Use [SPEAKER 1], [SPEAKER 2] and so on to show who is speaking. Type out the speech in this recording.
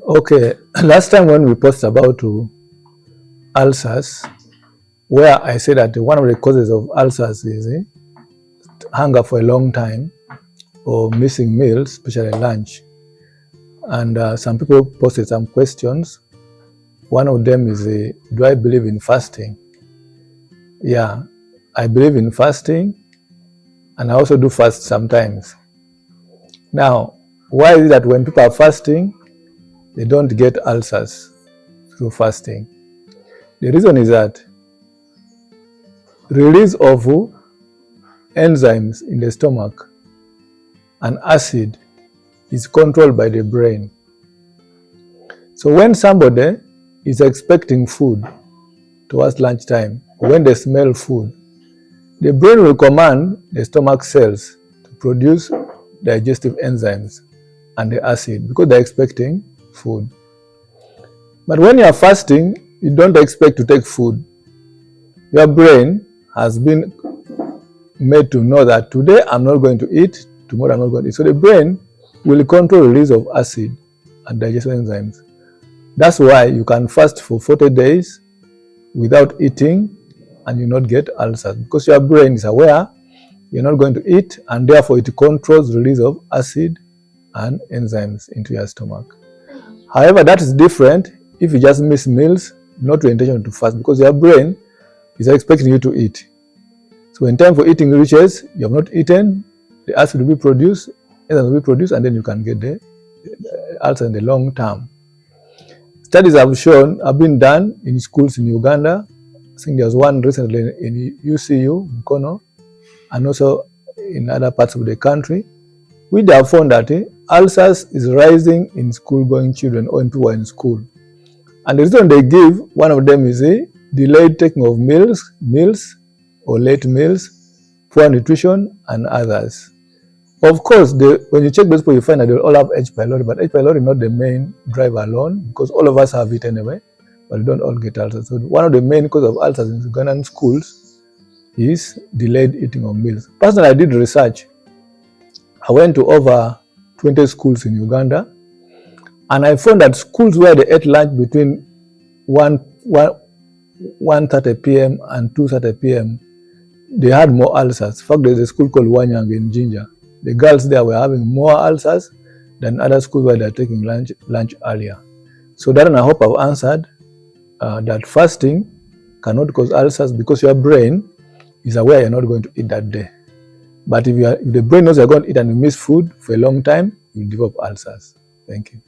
[SPEAKER 1] Okay, last time when we posted about ulcers, where I said that one of the causes of ulcers is hunger for a long time or missing meals, especially lunch. And some people posted some questions. One of them is, do I believe in fasting? Yeah, I believe in fasting, and I also do fast sometimes. Now, why is it that when people are fasting, they don't get ulcers through fasting? The reason is that release of enzymes in the stomach and acid is controlled by the brain. So when somebody is expecting food towards lunchtime, when they smell food, the brain will command the stomach cells to produce digestive enzymes and the acid because they're expecting food. But when you are fasting, you don't expect to take food. Your brain has been made to know that today I'm not going to eat, tomorrow I'm not going to eat. So the brain will control the release of acid and digestive enzymes. That's why you can fast for 40 days without eating and you not get ulcers, because your brain is aware you're not going to eat, and therefore it controls the release of acid and enzymes into your stomach. However, that is different if you just miss meals, not your intention to fast, because your brain is expecting you to eat. So when time for eating reaches, you have not eaten, the acid will be produced, enzymes will be produced, and then you can get the ulcer in the long term. Studies have been done in schools in Uganda. I think there's one recently in UCU, Mukono, and also in other parts of the country, which have found that ulcers is rising in school-going children or in people in school. And the reason they give, one of them is delayed taking of meals or late meals, poor nutrition, and others. Of course, when you check those people, you find that they all have H. pylori, but H. pylori is not the main driver alone, because all of us have it anyway, but we don't all get ulcers. So one of the main causes of ulcers in Ugandan schools is delayed eating of meals. Personally, I did research. I went to over 20 schools in Uganda, and I found that schools where they ate lunch between 1:30 p.m. and 2:30 p.m., they had more ulcers. In fact, there's a school called Wanyang in Jinja. The girls there were having more ulcers than other schools where they're taking lunch earlier. So that, and I hope I've answered that fasting cannot cause ulcers because your brain is aware you're not going to eat that day. But if the brain knows you're going to eat and you miss food for a long time, you develop ulcers. Thank you.